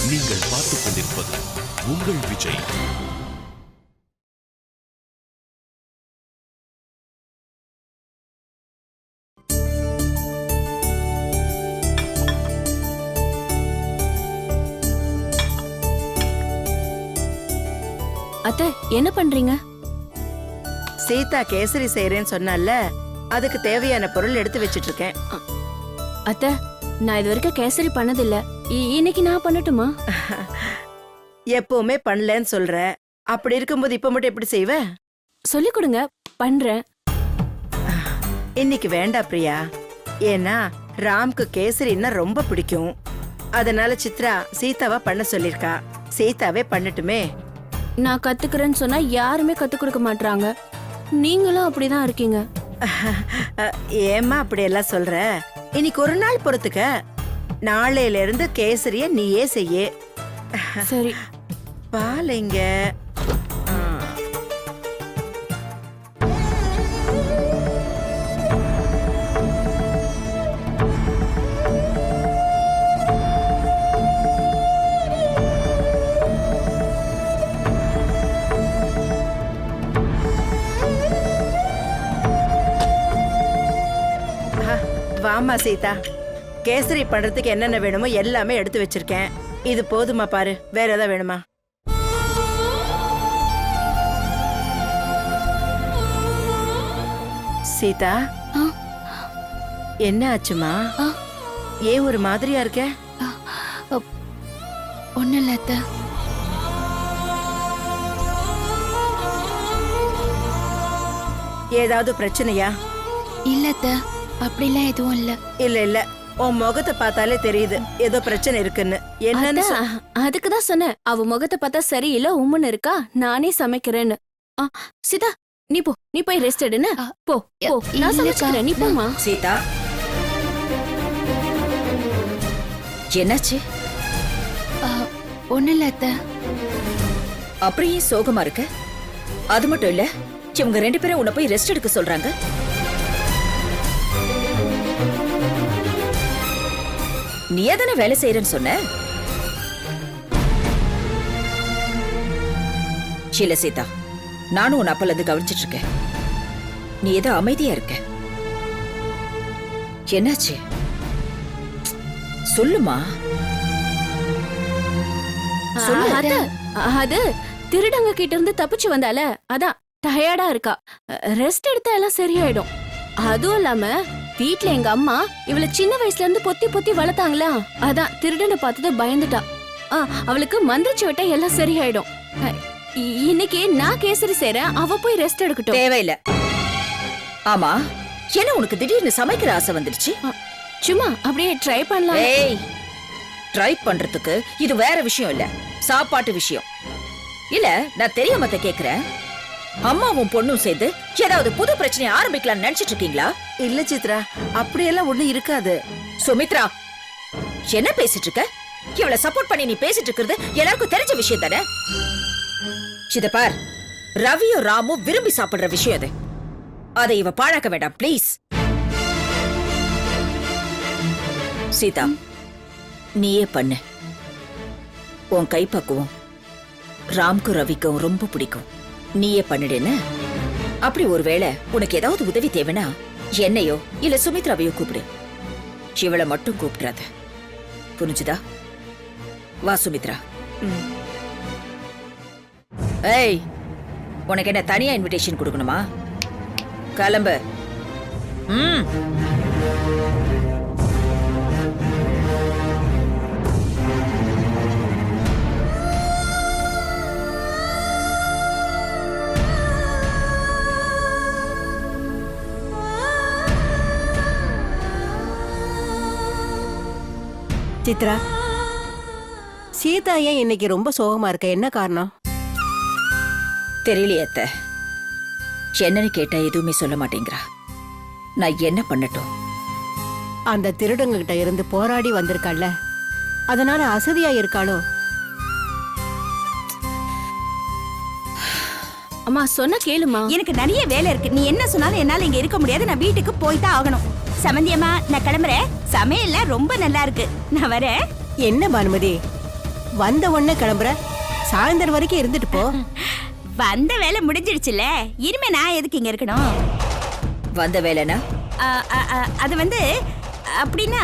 நீங்கள் பார்த்துக் கொண்டிருப்பது உங்கள் விஜய். அத்தை, என்ன பண்றீங்க? சீதா கேசரி செய்யறேன்னு சொன்னால அதுக்கு தேவையான பொருள் எடுத்து வச்சிட்டு இருக்கேன். அத்தை, நான் இது வரைக்கும் கேசரி பண்ணதில்ல. இன்னைக்கு நான் பண்ணட்டுமா? எப்பவுமே பண்ணலன்னு சொல்ற, அப்படி இருக்கும்போது இப்ப மட்டும் எப்படி செய்வ? சொல்லி கொடுங்க, பண்றேன். இன்னைக்கு வேண்டாம் பிரியா, ஏன்னா ராம்க்கு கேசரின்னா ரொம்ப பிடிக்கும். அதனால சித்ரா சீதாவா பண்ண சொல்லிருக்கா. சீதாவே பண்ணட்டுமே. நான் கத்துக்கிறேன்னு சொன்னா யாருமே கத்து கொடுக்க மாட்டாங்க. நீங்களும் அப்படிதான் இருக்கீங்க. ஏமா அப்படி எல்லாம் சொல்ற? இன்னைக்கு ஒரு நாள் பொறுத்துக்க. நாளையில இருந்து கேசரிய நீயே செய்ய. சரி. பால் இங்க. வாமா சீதா, கேசரி பண்றதுக்கு என்னென்ன வேணுமோ எல்லாமே எடுத்து வச்சிருக்கேன். இது போதுமா பாரு, வேற ஏதாவது வேணுமா? சீதா, என்ன ஆச்சுமா? ஏன் ஒரு மாதிரியா இருக்க? ஒண்ணு இல்ல அத்தை. ஏதாவது பிரச்சனையா? இல்ல அத்தை, அப்படிலாம் எதுவும் இல்ல. இல்ல இல்ல, உன் முகத்தை பார்த்தாலே தெரியுது ஏதோ பிரச்சனை இருக்குன்னு. என்னன்னு அதுக்குதான் சொன்னேன். அவ முகத்தை பார்த்தா சரியில்லை, உம்முன்னு இருக்கா. நானே சமைக்கிறேன்னு. சீதா, நீ போ, நீ போய் ரெஸ்ட் எடுன்னு. போ போ, நான் சமைச்சுக்கிறேன், நீ போமா. சீதா, என்னாச்சு? ஒண்ணு இல்ல அத்தை. அப்படியே சோகமா இருக்க? அது மட்டும் இல்ல, இவங்க 2 பேரும் உன்னை போய் ரெஸ்ட் எடுக்க சொல்றாங்க. நீ எதன வேலை செய்யறன்னு சொன்ன? இல்ல சீதா, நானும் உன் அப்பல இருந்து கவனிச்சிட்டு இருக்கேன். நீ ஏதோ அமைதியா இருக்க. என்னாச்சு? சொல்லுமா. அது திருடங்க கிட்ட இருந்து தப்பிச்சு வந்தால, அதான் டயர்டா இருக்கா. ரெஸ்ட் எடுத்தா எல்லாம் சரியாயிடும். அதுவும் இல்லாம வீட்ல எங்க அம்மா இவளை சின்ன வயசுல இருந்து பொத்தி பொத்தி வளர்த்தாங்களா, அதான் திருடனை பார்த்தது பயந்துட்டா. அவளுக்கு மந்திரிச்சு விட்டா எல்லாம் சரியாயிடும். இன்னைக்கு நான் கேசரி செய்றேன், அவ போய் ரெஸ்ட் எடுக்கட்டும். தேவையில்ல. ஆமா, என்ன உனக்கு திடீர்னு சமைக்கிற ஆசை வந்துருச்சு? சும்மா அப்படியே ட்ரை பண்ணலாம். ஏய், ட்ரை பண்றதுக்கு இது வேற விஷயம் இல்ல, சாப்பாட்டு விஷயம். இல்ல, நான் தெரியாம கேக்குறேன். அம்மாவும் பொண்ணும் சேர்ந்து ஏதாவது புது பிரச்சனையை ஆரம்பிக்கலாம்னு நினைச்சிட்டு இருக்கீங்களா? இல்ல சித்ரா, அப்படியெல்லாம் ஒண்ணும் இருக்காது. சுமித்ரா, என்ன பேசிட்டு இருக்க? இவளை சப்போர்ட் பண்ணி நீ பேசிட்டு இருக்கிறது எல்லாருக்கும் தெரிஞ்ச விஷயம் தானே. இத பார், ரவியும் ராமும் விரும்பி சாப்பிடுற விஷயம் அது. அதை இவ பாழாக்க வேண்டாம் ப்ளீஸ். சீதா, நீயே பண்ணு. உன் கைப்பக்குவம் ராம்க்கும் ரவிக்கும் ரொம்ப பிடிக்கும். நீயே பண்ணிடுன்னு. அப்படி ஒருவேளை உனக்கு ஏதாவது உதவி தேவைன்னா என்னையோ இல்ல சுமித்ராவையோ கூப்பிடு. இவளை மட்டும் கூப்பிடாத, புரிஞ்சுதா? வா சுமித்ரா. ஏய், உனக்கு என்ன தனியா இன்விடேஷன் கொடுக்கணுமா? கிளம்பு. சித்ரா, சீதா ஏன் இன்னைக்கு ரொம்ப சோகமா இருக்க? என்ன காரணம்? தெரியலையே அத்தை. என்னன்னு கேட்டா எதுவுமே சொல்ல மாட்டேங்கிறா. நான் என்ன பண்ணட்டும்? அந்த திருடங்க கிட்ட இருந்து போராடி வந்திருக்காள்ல, அதனால அசதியா இருக்காளோ? அம்மா சொன்ன கேளுமா. எனக்கு நிறைய வேலை இருக்கு. நீ என்ன சொன்னாலும் என்னால இங்க இருக்க முடியாது. நான் வீட்டுக்கு போய் தான் ஆகணும். சமந்தியம்மா, நான் கிளம்புறேன். சமையல்ல ரொம்ப நல்லா இருக்கு. நான் வரேன். என்ன பானுமதி, வந்த உடனே கிளம்புற? சாயந்தரம் வரைக்கும் இருந்துட்டு போ. வந்த வேலை முடிஞ்சிடுச்சுல, இனிமே நான் எதுக்கு இங்க இருக்கணும்? வந்த வேலைனா அது வந்து அப்படின்னா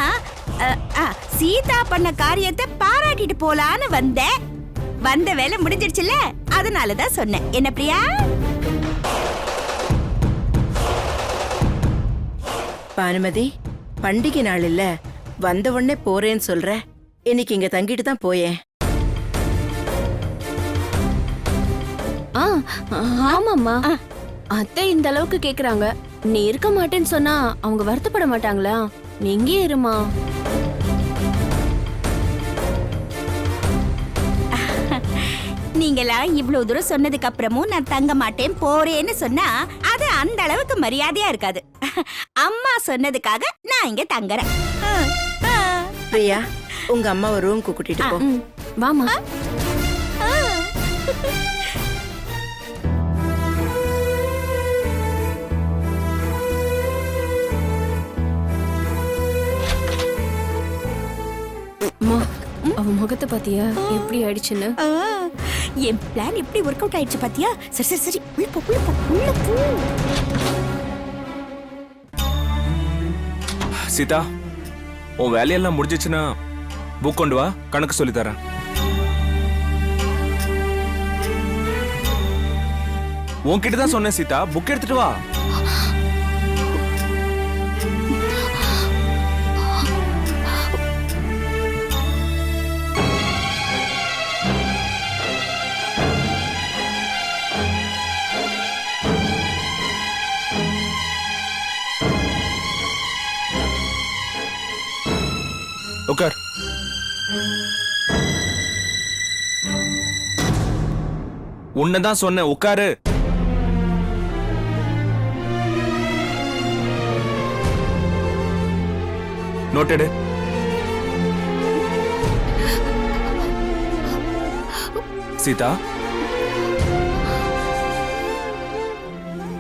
சீதா பண்ண காரியத்தை பாராட்டிட்டு போலான்னு வந்தேன். வந்த வேலை முடிஞ்சிடுச்சுல, அதனாலதான் சொன்னேன். என்ன பிரியா? பானுமதி, பண்டிகை நாள் இல்ல, வந்த உடனே போறேன்னு சொல்ற. இன்னைக்கு இங்க தங்கிட்டு தான் போயேன். ஆ ஆமாம்மா. அத்தை இந்த அளவுக்கு கேக்குறாங்க, நீ இருக்க மாட்டேன்னு சொன்னா அவங்க வருத்தப்பட மாட்டாங்களா? நீ இங்கே இருமா. நீங்களாம் இவ்வளவு தூரம் சொன்னதுக்கு அப்புறமும் நான் தங்க மாட்டேன் போறேன்னு சொன்னா அது அந்த அளவுக்கு மரியாதையா இருக்காது. அம்மா சொன்னதுக்காக நான் இங்க தங்குறேன். பிரியா, உங்க அம்மாவை ரூம்க்கு கூட்டிட்டு போ. ம், வாமா. அம்மா, அவ முகத்தை பாத்தியா எப்படி ஆயிடுச்சுன்னு? என் பிளான் எப்படி ஒர்க் அவுட் ஆயிடுச்சு பாத்தியா? சரி சரி சரி, உள்ள போ உள்ள போ உள்ள போ. சீதா, உன் வேலையெல்லாம் முடிஞ்சிச்சுன்னா புக் கொண்டு வா, கணக்கு சொல்லி தரேன். உன்கிட்ட தான் சொன்னேன் சீதா, புக் எடுத்துட்டு வா. உட்கார். உன்னதான் சொன்னேன், உட்காரு. நோட்டெடு. சீதா,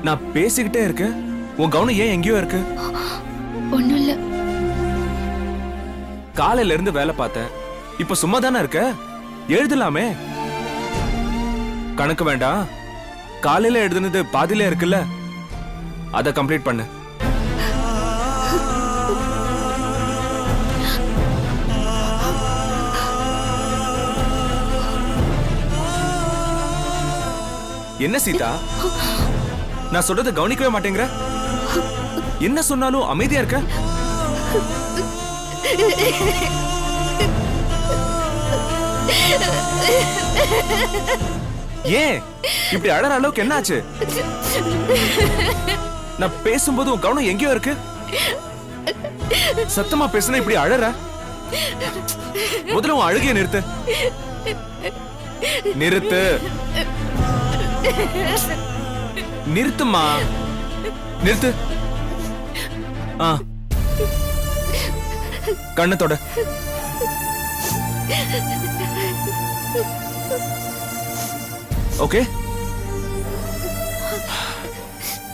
நான் பேசிக்கிட்டே இருக்கேன், உன் கவனம் ஏன் எங்கேயோ இருக்கு? ஒண்ணும் இல்ல. காலையில இருந்து வேலை பார்த்தேன், இப்ப சும்மா தானே இருக்க? எழுதலாமே. கணக்கு வேண்டாம், காலையில எழுதுனது பாதியில இருக்குல்ல, அத கம்ப்ளீட் பண்ணு. என்ன சீதா, நான் சொல்றத கவனிக்கவே மாட்டேங்கிற? என்ன சொன்னாலும் அமைதியா இருக்க? ஏன் இப்படி அழற அளவுக்கு என்ன ஆச்சு? நான் பேசும்போது உன் கவனம் எங்கேயோ இருக்கு. சத்தமா பேசுனா இப்படி அழற? முதல்ல உன் அழுகைய நிறுத்து. நிறுத்து, நிறுத்துமா, நிறுத்து. கண்ணு தொட. ஓகே,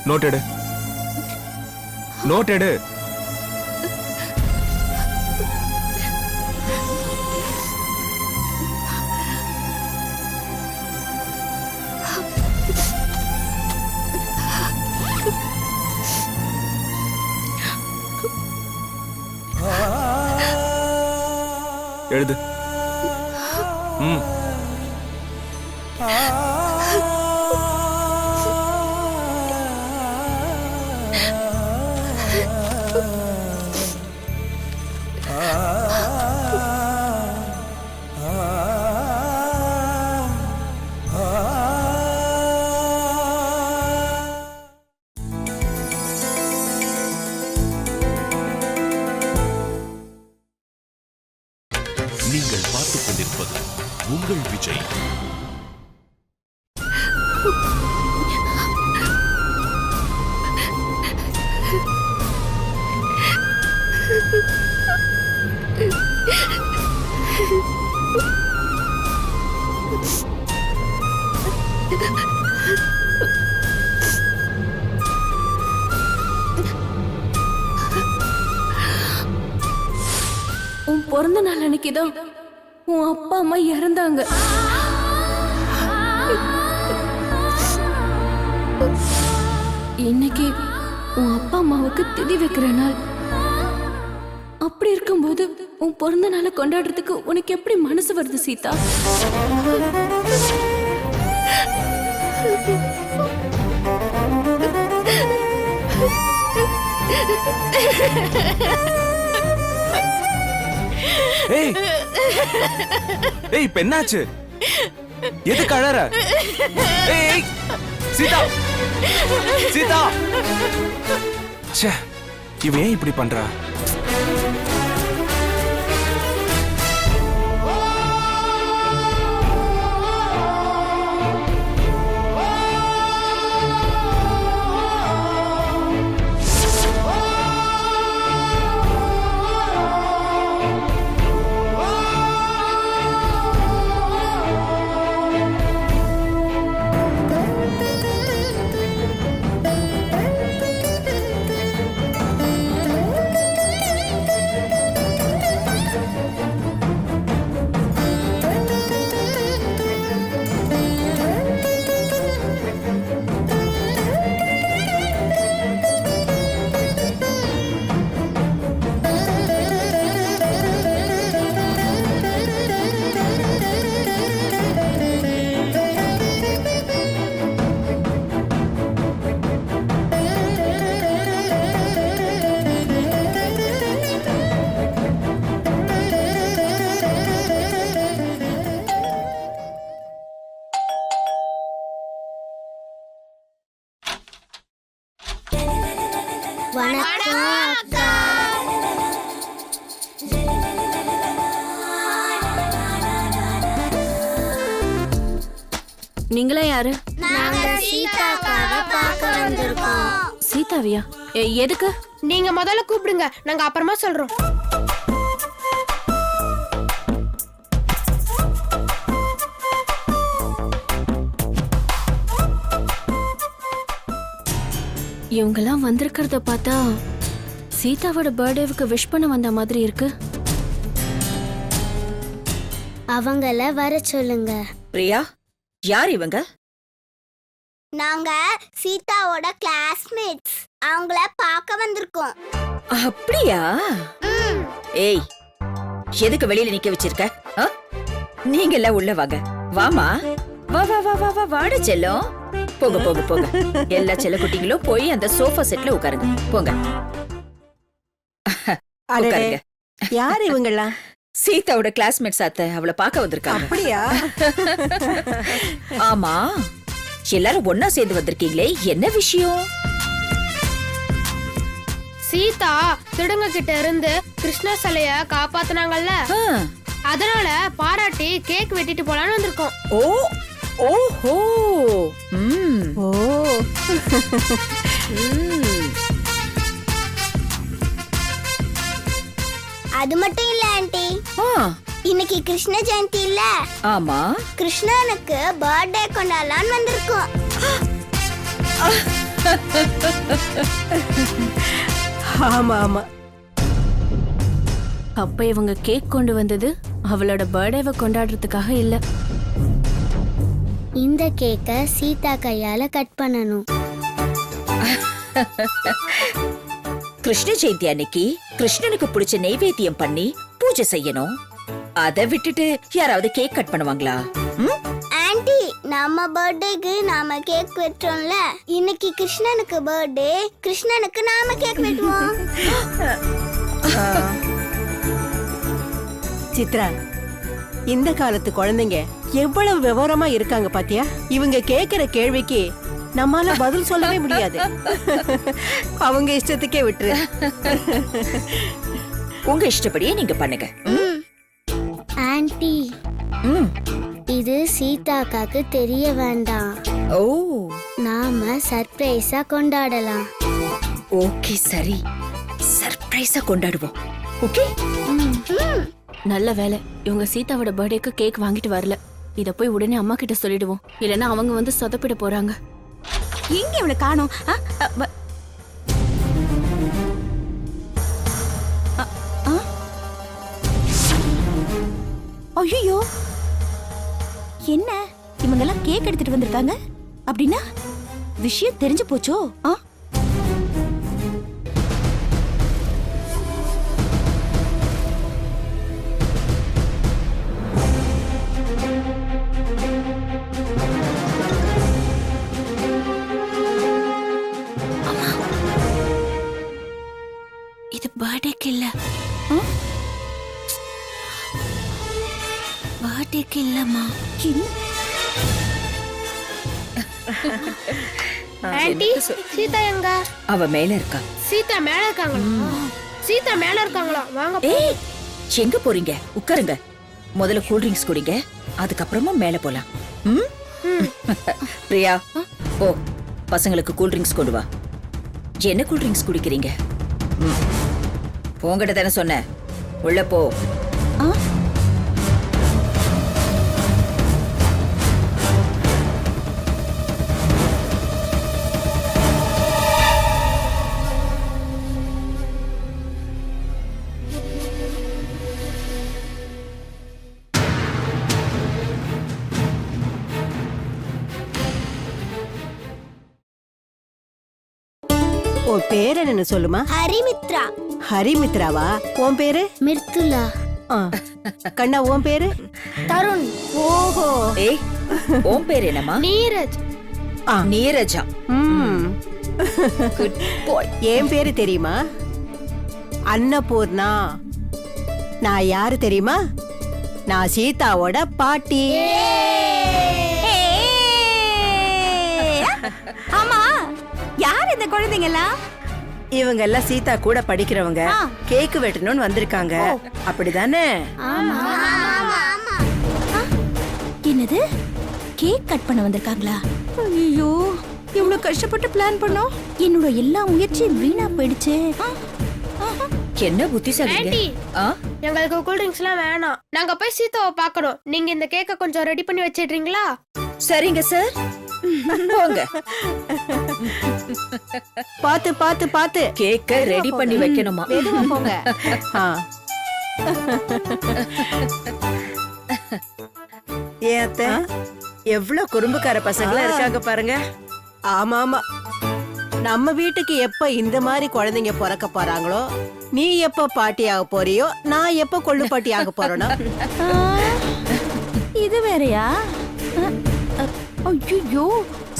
நோட் எடு, நோட் எடு. எழுது. நீங்கள் பார்த்துக் கொண்டிருப்பது உங்கள் விஜய். உன் பிறந்த நாள் அன்னைக்குதான் உன் அப்பா அம்மா இறந்தாங்க. இன்னைக்கு உன் அப்பா அம்மாவுக்கு திதி வைக்கிற நாள். அப்படி இருக்கும்போது உன் பிறந்த நாளை கொண்டாடுறதுக்கு உனக்கு எப்படி மனசு வருது சீதா? ஏய் ஏய் இப்ப என்னாச்சு? எதுக்கு அழற? ஏய் சீதா சீதா ச்சே இவன் ஏன் இப்படி பண்றா? நீங்களா யாரு? சீதாவியா? எதுக்கு? நீங்க முதல்ல கூப்பிடுங்க, நாங்க அப்புறமா சொல்றோம். இவங்கெல்லாம் வந்திருக்கிறத பார்த்தா சீதாவோட பர்த்டேவுக்கு விஷ் பண்ண வந்த மாதிரி இருக்கு. அவங்கள வர சொல்லுங்க. பிரியா, யார் இவங்க? நாங்க சீதாவோட கிளாஸ்மேட்ஸ். அவங்கள பார்க்க வந்திருக்கோம். அப்படியா? ஏய், எதுக்கு வெளியில நிக்க வச்சிருக்க? ஆ? நீங்க எல்லாம் உள்ள வாங்க. வாமா, வா வா வா வா வா வாட செல்லம். போங்க போங்க போங்க. எல்லா செல்ல குட்டிங்களும் போய் அந்த சோஃபா செட்ல உட்காருங்க. போங்க. உட்காருங்க. யார் இவங்கெல்லாம்? சீதாவோட கிளாஸ்மேட்ஸ் அத்தை, அவளை பார்க்க வந்திருக்காங்க. அப்படியா? ஆமா, எல்லாரும் ஒன்னா சேர்ந்து வந்திருக்கீங்களே, என்ன விஷயம்? சீதா திருடங்க கிட்ட இருந்து கிருஷ்ண சிலைய காப்பாத்துனாங்கல்ல, ஆ. அதனால பாராட்டி கேக் வெட்டிட்டு போலான்னு வந்திருக்கோம். ஓ ஓஹோ. ம். ஓ, அது மட்டும் இல்ல ஆண்டி, ஆ, இன்னைக்கு கிருஷ்ண ஜெயந்தி இல்ல, ஆமா. கிருஷ்ணனுக்கு பர்த்டே கொண்டாடலான்னு வந்திருக்கோம். ஆமா ஆமா. அப்ப இவங்க கேக் கொண்டு வந்தது அவளோட பர்த்டேவை கொண்டாடுறதுக்காக இல்ல. இந்த கேக்க சீதா கையால கட் பண்ணணும். கிருஷ்ண ஜெயந்தி அன்னைக்கு கிருஷ்ணனுக்கு பிடிச்ச நெய்வேத்தியம் பண்ணி பூஜை செய்யணும். அதை விட்டுட்டு யாராவது கேக் கட் பண்ணுவாங்களா? ம்? ஆண்டி, நம்ம பர்த்டேக்கு நாம கேக் வெட்டோம்ல, இன்னைக்கு கிருஷ்ணனுக்கு பர்த்டே, கிருஷ்ணனுக்கு நாம கேக் வெட்டுவோம். சித்ரா, இந்த காலத்து குழந்தைங்க எவ்வளவு விவரமா இருக்காங்க பாத்தியா? இவங்க கேக்குற கேள்விக்கு நம்மால பதில் சொல்லவே முடியாது. அவங்க இஷ்டத்துக்கே விட்டுரு. உங்க இஷ்டப்படியே நீங்க பண்ணுங்க. ஆண்டி, ம். இது சீதாக்காக்கு தெரிய வேண்டாம். ஓ, நாம சர்ப்ரைஸா கொண்டாடலாம். ஓகே, சரி, சர்ப்ரைஸா கொண்டாடுவோம். ஓகே. நல்ல வேலை இவங்க சீதாவோட பர்த்டேக்கு கேக் வாங்கிட்டு வரல. இத போய் உடனே அம்மா கிட்ட சொல்லிடுவோம். இல்லனா அவங்க வந்து சொதப்பிட போறாங்க. எங்க இவளை காணோம்? ஐயோ, என்ன இவங்க எல்லாம் கேக் எடுத்துட்டு வந்திருக்காங்க? அப்படின்னா விஷயம் தெரிஞ்சு போச்சோ? ஆ? இது பர்த்டேக்கு இல்ல. பர்த்டேக்கு இல்லம்மா. ஆண்டி, சீதா எங்க? அவ மேல இருக்கா. சீதா மேல இருக்காங்களா? சீதா மேல இருக்காங்களா? வாங்க. ஏய், எங்க போறீங்க? உட்காருங்க. முதல்ல கூல் ட்ரிங்க்ஸ் குடிங்க, அதுக்கப்புறமா மேல போலாம். ம்? பிரியா, ஓ பசங்களுக்கு கூல் ட்ரிங்க்ஸ் கொண்டு வா. என்ன கூல் ட்ரிங்க்ஸ் குடிக்கிறீங்க? போங்கட்ட தானே சொன்னேன், உள்ள போ. உன் பேர் என்னன்னு சொல்லுமா? ஹரிமித்ரா. ஹரிமித்ராவா? உன் பேரு? மிர்துலா. ஆ. கண்ணா, உன் பேரு? தருண். ஓஹோ. ஏய், உன் பேர் என்னம்மா? நீரஜ். நீரஜா. குட் பாய். என் பேரு தெரியுமா? அன்னபூர்ணா. நான் யாரு தெரியுமா? நான் சீதாவோட பாட்டி. ஆமா, யார் இந்த குழந்தைங்கலாம்? இவங்க எல்லாம் சீதா கூட படிக்கிறவங்க. கேக் வெட்டணும்னு வந்திருக்காங்க, அப்படிதானே? என்னது, கேக் கட் பண்ண வந்திருக்காங்களா? ஐயோ, இவ்வளவு கஷ்டப்பட்டு பிளான் பண்ணோம், என்னோட எல்லா முயற்சியும் வீணா போயிடுச்சு. என்ன புத்திசாலிங்க. ஆண்டி, ஆ? எங்களுக்கு கூல் ட்ரிங்க்ஸ் எல்லாம் வேணாம். நாங்க போய் சீதாவை பார்க்கணும். நீங்க இந்த கேக்க கொஞ்சம் ரெடி பண்ணி வச்சிடுறீங்களா? சரிங்க சார், போங்க. பாத்து பாத்து பாத்து கேக்க ரெடி பண்ணி வைக்கணுமா? மெதுவா போங்க. ஆ. ஏன் அத்தை, எவ்வளவு குறும்புக்கார பசங்களா இருக்காங்க பாருங்க. ஆமா ஆமா, நம்ம வீட்டுக்கு எப்ப இந்த மாதிரி குழந்தைங்க பிறக்க போறாங்களோ, நீ எப்ப பாட்டி ஆக போறியோ, நான் எப்ப கொள்ளு பாட்டி ஆக போறேனோ. இது வேறயா? ஐயோ,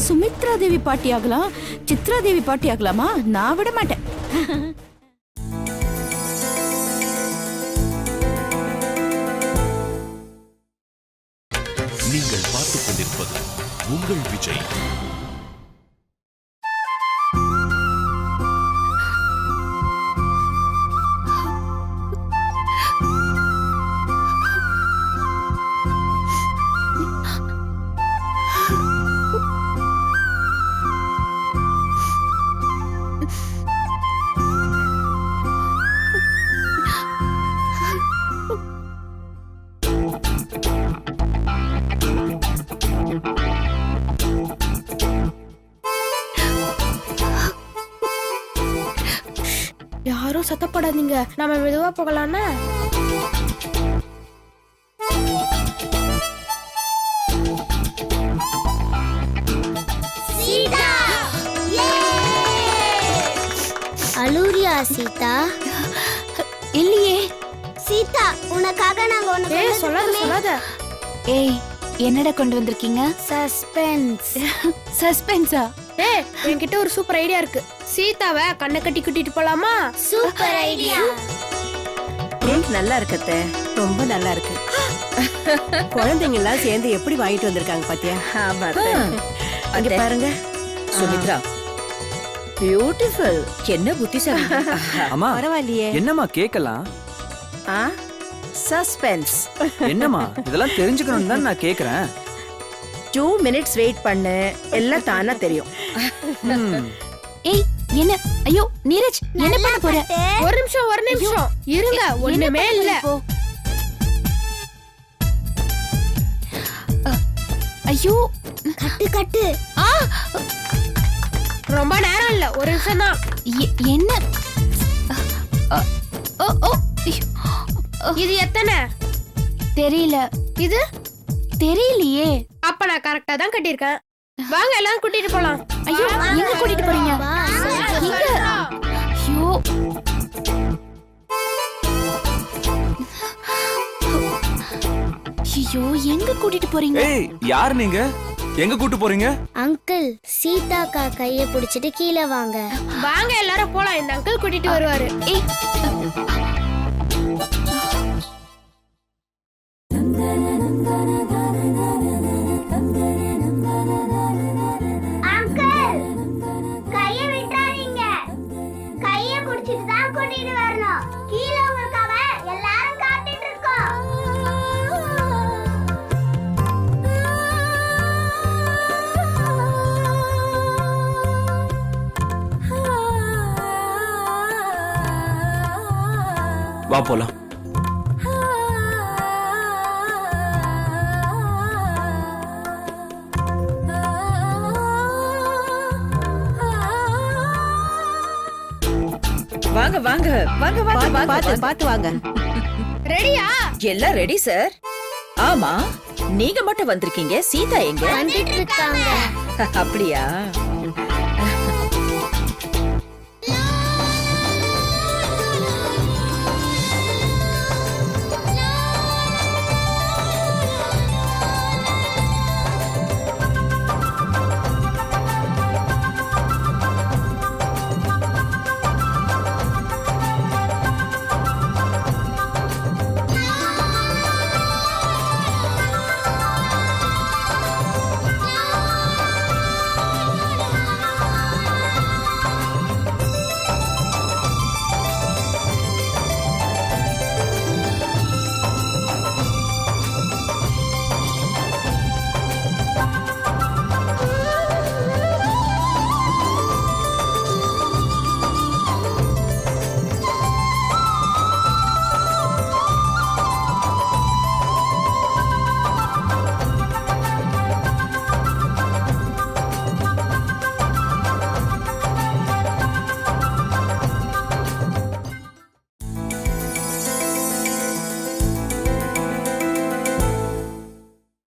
சுமித்ரா தேவி பாட்டி ஆகலாம், சித்ரா தேவி பாட்டி ஆகலாமா? நான் விட மாட்டேன். நீங்கள் பார்த்துக் கொண்டிருப்பது உங்கள் விஜய். யாரும் சத்தப்படாதீங்க, நம்ம மெதுவா போகலாம்னா? சீதா. அலூரியா சீதா? இல்லையே. சீதா, உனக்காக நாங்க ஒண்ணு ஏய், சொல்லாத சொல்லாத. ஏய், என்னடா கொண்டு வந்திருக்கீங்க? சஸ்பென்ஸ். சஸ்பென்ஸா? ஏய், என்கிட்ட ஒரு சூப்பர் ஐடியா இருக்கு. சீதாவை கண்ணை கட்டி கூட்டிட்டு போலாமா? Super idea. கேக் நல்லா இருக்கத்த. ரொம்ப நல்லா இருக்கு. குழந்தைங்க எல்லாம் சேர்ந்து எப்படி வாங்கிட்டு வந்திருக்காங்க பாத்தியா? ஆமா அத்தை. அங்க பாருங்க. சுமித்ரா, பியூட்டிஃபுல். என்ன புத்திசாலி. அம்மா, பரவாயில்லையே. என்னம்மா கேக்கலாம்? சஸ்பென்ஸ். என்னம்மா, இதெல்லாம் தெரிஞ்சுக்கணும்னு தான் நான் கேக்குறேன். 2 minutes வெயிட் பண்ணு, எல்லாம் தானா தெரியும். ஏய், என்ன? ஐயோ, நீரஜ், என்ன பண்ண போற? ஒரு நிமிஷம் இருங்க, ஒண்ணுமே இல்ல. ஐயோ, கட்டு கட்டு. ரொம்ப நேரம் இல்ல, ஒரு நிமிஷம் தான். என்ன? ஓ ஓ, இது எத்தனை? தெரியல. இது தெரியலையே. அப்ப நான் கரெக்டா தான் கட்டியிருக்கேன். வாங்க எல்லாம் கூட்டிட்டு போலாம். ஐயோ, எங்க கூட்டிட்டு போறீங்க? எங்க? ஐயோ. ஐயோ, எங்க கூட்டிட்டு போறீங்க? ஏய் யார் நீங்க? எங்க கூட்டு போறீங்க? அங்கிள் சீதாக்கா கைய பிடிச்சிட்டு கீழே வாங்க. வாங்க எல்லாரும் போலாம். இந்த அங்கிள் கூட்டிட்டு வருவாரு. ஏய், அங்கிள் கைய விட்டாதீங்க. கைய பிடிச்சிட்டு தான் கூட்டிட்டு வரணும். கீழே உங்களுக்காக எல்லாரும் காத்துட்டு இருக்கோம். வா போலாம். வாங்க வாங்க வாங்க வாங்க வாங்க பாத்து வாங்க. பாத்து வாங்க. ரெடியா? எல்லாம் ரெடி சார். ஆமா நீங்க மட்டும் வந்திருக்கீங்க, சீதா எங்க? வந்துட்டு இருக்காங்க. அப்படியா?